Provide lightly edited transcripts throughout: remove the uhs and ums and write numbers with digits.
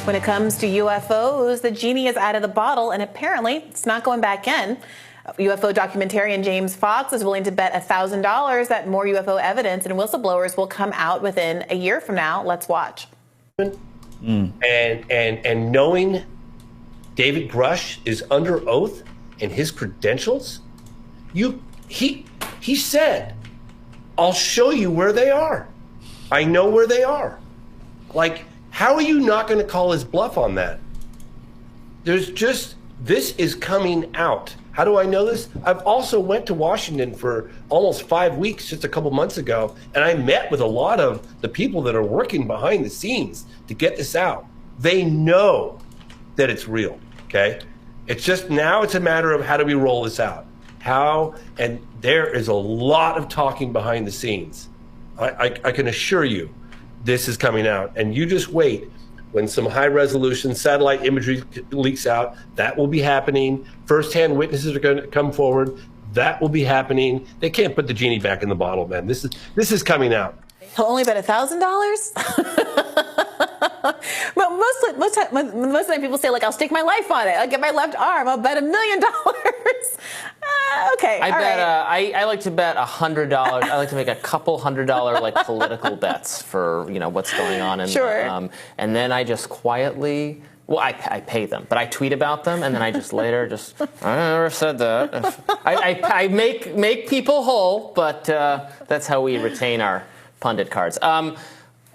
When it comes to UFOs, the genie is out of the bottle, and apparently it's not going back in. UFO documentarian James Fox is willing to bet $1,000 that more UFO evidence and whistleblowers will come out within a year from now. Let's watch. And knowing David Grush is under oath and his credentials, he said, "I'll show you where they are. I know where they are." Like, how are you not going to call his bluff on that? This is coming out. How do I know this? I've also went to Washington for almost 5 weeks, just a couple months ago, and I met with a lot of the people that are working behind the scenes to get this out. They know that it's real, okay? It's just now it's a matter of how do we roll this out? How, and there is a lot of talking behind the scenes. I can assure you this is coming out, and you just wait. When some high-resolution satellite imagery leaks out, that will be happening. First-hand witnesses are going to come forward. That will be happening. They can't put the genie back in the bottle, man. This is coming out. He'll only bet $1,000? But most of the time people say, like, I'll stake my life on it. I'll get my left arm. I'll bet $1 million. Okay. I like to bet $100. I like to make a couple $100 like political bets for what's going on. And, sure. And then I just quietly. Well, I pay them, but I tweet about them, and then I just later I never said that. I make people whole, but that's how we retain our pundit cards.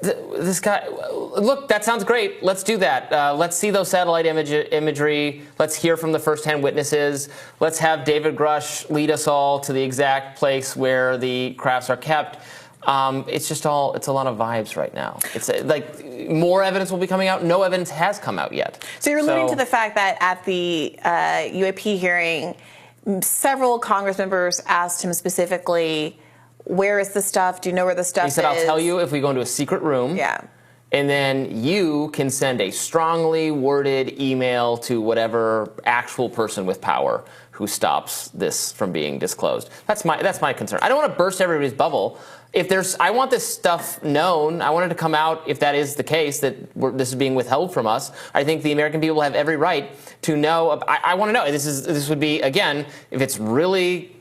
This guy, look, that sounds great. Let's do that. Let's see those satellite imagery. Let's hear from the first-hand witnesses. Let's have David Grush lead us all to the exact place where the crafts are kept. It's a lot of vibes right now. It's like more evidence will be coming out. No evidence has come out yet. So you're alluding to the fact that at the UAP hearing, several Congress members asked him specifically, where is the stuff? Do you know where the stuff is? He said, I'll tell you if we go into a secret room. Yeah. And then you can send a strongly worded email to whatever actual person with power who stops this from being disclosed. That's my concern. I don't want to burst everybody's bubble. I want this stuff known. I want it to come out if that is the case, that this is being withheld from us. I think the American people have every right to know. I want to know. This would be, again, if it's really,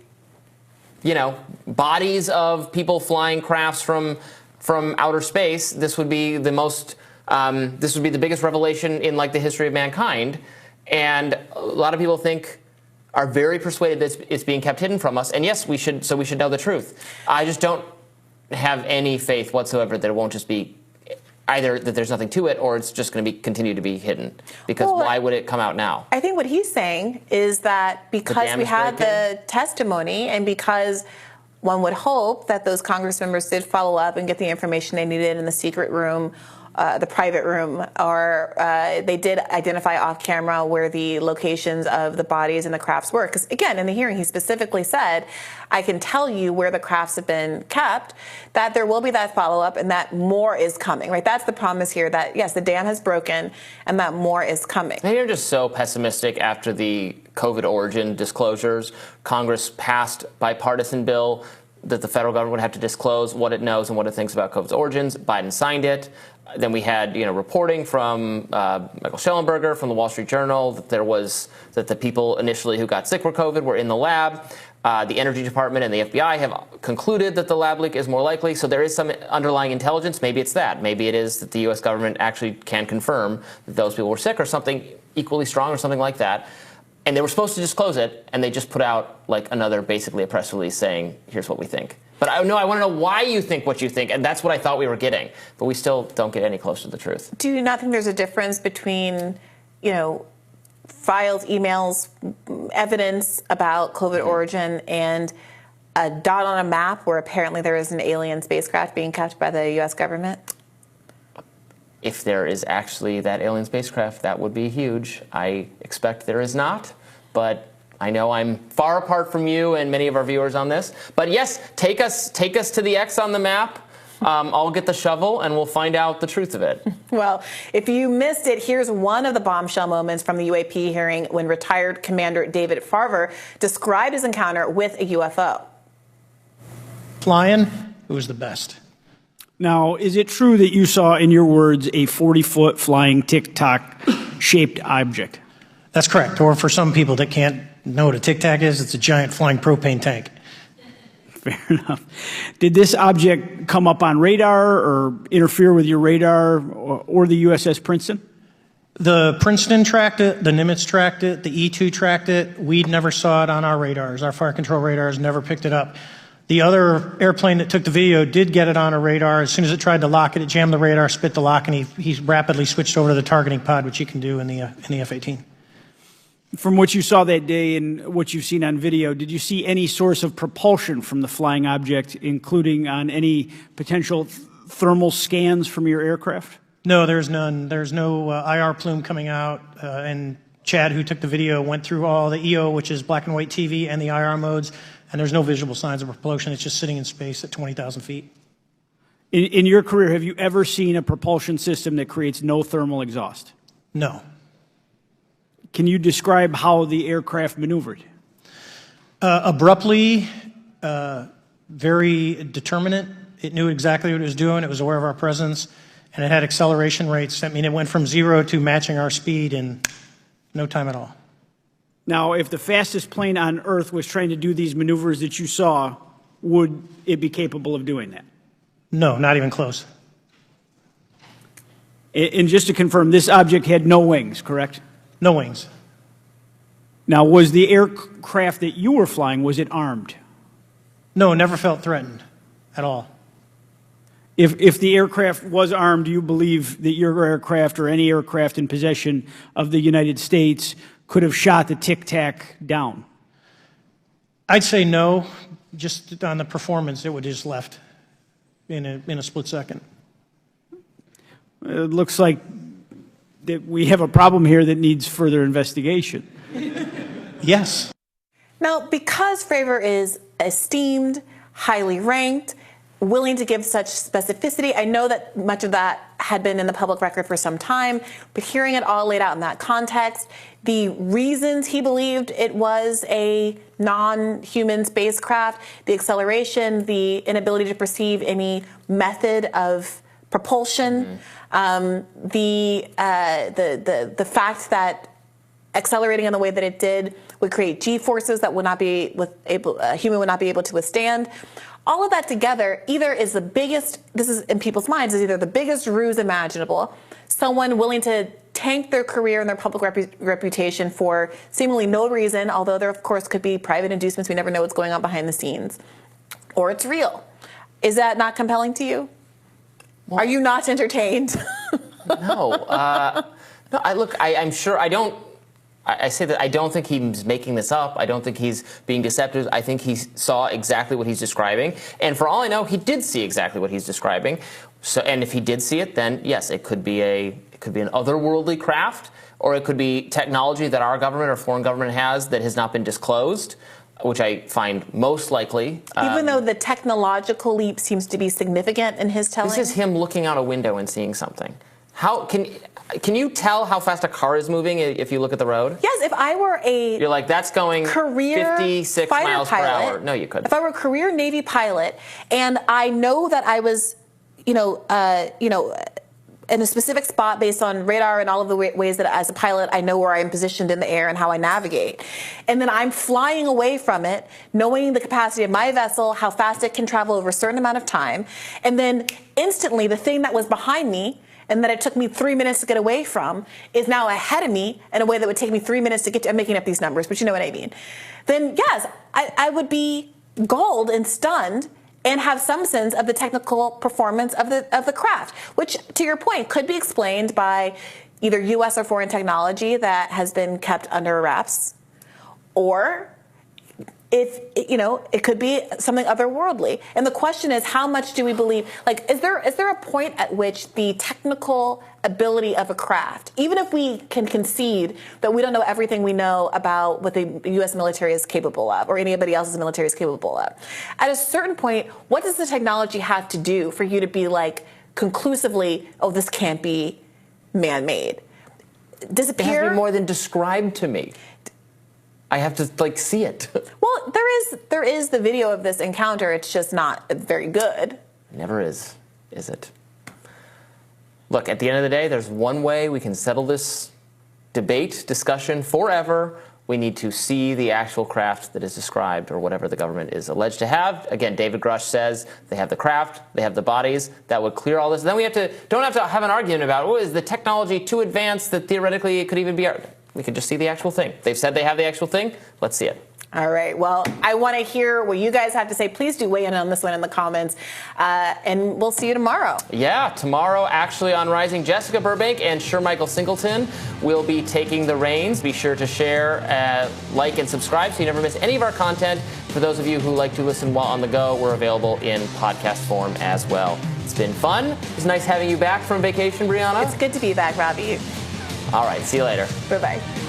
bodies of people flying crafts from outer space, this would be the most, this would be the biggest revelation in like the history of mankind. And a lot of people are very persuaded that it's being kept hidden from us. And yes, we should know the truth. I just don't have any faith whatsoever that it won't just be either that there's nothing to it or it's just going to continue to be hidden. Because why would it come out now? I think what he's saying is that because we had the testimony and because one would hope that those Congress members did follow up and get the information they needed in the secret room, the private room, or they did identify off camera where the locations of the bodies and the crafts were. Because again, in the hearing, he specifically said, I can tell you where the crafts have been kept, that there will be that follow-up and that more is coming, right? That's the promise here, that yes, the dam has broken and that more is coming. Maybe I'm just so pessimistic after the COVID origin disclosures. Congress passed bipartisan bill that the federal government would have to disclose what it knows and what it thinks about COVID's origins. Biden signed it. Then we had, reporting from Michael Schellenberger from the Wall Street Journal that the people initially who got sick with COVID were in the lab. The Energy Department and the FBI have concluded that the lab leak is more likely. So there is some underlying intelligence. Maybe it's that. Maybe it is that the U.S. government actually can confirm that those people were sick or something equally strong or something like that. And they were supposed to disclose it, and they just put out like basically a press release saying, here's what we think. But I want to know why you think what you think, and that's what I thought we were getting. But we still don't get any closer to the truth. Do you not think there's a difference between, files, emails, evidence about COVID origin and a dot on a map where apparently there is an alien spacecraft being kept by the U.S. government? If there is actually that alien spacecraft, that would be huge. I expect there is not, but I know I'm far apart from you and many of our viewers on this. But yes, take us to the X on the map. I'll get the shovel and we'll find out the truth of it. Well, if you missed it, here's one of the bombshell moments from the UAP hearing when retired Commander David Farver described his encounter with a UFO. Flying, it was the best. Now, is it true that you saw, in your words, a 40-foot flying tic-tac-shaped object? That's correct. Or for some people that can't know what a tic-tac is, it's a giant flying propane tank. Fair enough. Did this object come up on radar or interfere with your radar or the USS Princeton? The Princeton tracked it, the Nimitz tracked it, the E-2 tracked it. We never saw it on our radars. Our fire control radars never picked it up. The other airplane that took the video did get it on a radar. As soon as it tried to lock it, it jammed the radar, spit the lock, and he rapidly switched over to the targeting pod, which you can do in the F-18. From what you saw that day and what you've seen on video, did you see any source of propulsion from the flying object, including on any potential thermal scans from your aircraft? No, there's none. There's no IR plume coming out. And Chad, who took the video, went through all the EO, which is black and white TV, and the IR modes, and there's no visible signs of propulsion. It's just sitting in space at 20,000 feet. In your career, have you ever seen a propulsion system that creates no thermal exhaust? No. Can you describe how the aircraft maneuvered? Abruptly, very determinate. It knew exactly what it was doing. It was aware of our presence, and it had acceleration rates. I mean, it went from 0 to matching our speed in no time at all. Now, if the fastest plane on Earth was trying to do these maneuvers that you saw, would it be capable of doing that? No, not even close. And just to confirm, this object had no wings, correct? No wings. Now, was the aircraft that you were flying, was it armed? No, never felt threatened at all. If the aircraft was armed, do you believe that your aircraft or any aircraft in possession of the United States could have shot the Tic Tac down? I'd say no. Just on the performance, it would have just left in a split second. It looks like that we have a problem here that needs further investigation. Yes. Now, because Fravor is esteemed, highly ranked, willing to give such specificity, I know that much of that had been in the public record for some time, but hearing it all laid out in that context, the reasons he believed it was a non-human spacecraft, the acceleration, the inability to perceive any method of propulsion, the fact that accelerating in the way that it did would create G-forces that would not be a human would not be able to withstand. All of that together either is the biggest, this is in people's minds, is either the biggest ruse imaginable, someone willing to tank their career and their public reputation for seemingly no reason, although there of course could be private inducements, we never know what's going on behind the scenes, or it's real. Is that not compelling to you? Well, are you not entertained? No. No, I'm sure, I say that I don't think he's making this up. I don't think he's being deceptive. I think he saw exactly what he's describing. And for all I know, he did see exactly what he's describing. So, and if he did see it, then yes, it could be an otherworldly craft, or it could be technology that our government or foreign government has that has not been disclosed, which I find most likely. Even though the technological leap seems to be significant in his telling? This is him looking out a window and seeing something. How can you tell how fast a car is moving if you look at the road? Yes, if I were you're like, that's going career 56 miles per hour. No, you couldn't. If I were a career Navy pilot and I know that I was, in a specific spot based on radar and all of the ways that as a pilot I know where I am positioned in the air and how I navigate. And then I'm flying away from it, knowing the capacity of my vessel, how fast it can travel over a certain amount of time. And then instantly the thing that was behind me and that it took me 3 minutes to get away from is now ahead of me in a way that would take me 3 minutes to get to, I'm making up these numbers, but you know what I mean. Then yes, I would be galled and stunned and have some sense of the technical performance of the craft, which, to your point, could be explained by either U.S. or foreign technology that has been kept under wraps, or if it could be something otherworldly. And the question is, how much do we believe? Like, is there a point at which the technical ability of a craft, even if we can concede that we don't know everything we know about what the U.S. military is capable of, or anybody else's military is capable of, at a certain point, what does the technology have to do for you to be like conclusively, oh, this can't be man-made? Disappear? It has to be more than described to me. I have to see it. Well, there is the video of this encounter. It's just not very good. Never is. is it? Look, at the end of the day, there's one way we can settle this debate, discussion forever. We need to see the actual craft that is described, or whatever the government is alleged to have. Again, David Grush says they have the craft, they have the bodies. That would clear all this. Then we don't have to have an argument about, is the technology too advanced that theoretically it could even be. We could just see the actual thing. They've said they have the actual thing. Let's see it. All right. Well, I want to hear what you guys have to say. Please do weigh in on this one in the comments. And we'll see you tomorrow. Yeah, tomorrow, actually, on Rising, Jessica Burbank and Sir Michael Singleton will be taking the reins. Be sure to share, like, and subscribe so you never miss any of our content. For those of you who like to listen while on the go, we're available in podcast form as well. It's been fun. It's nice having you back from vacation, Brianna. It's good to be back, Robbie. All right. See you later. Bye-bye.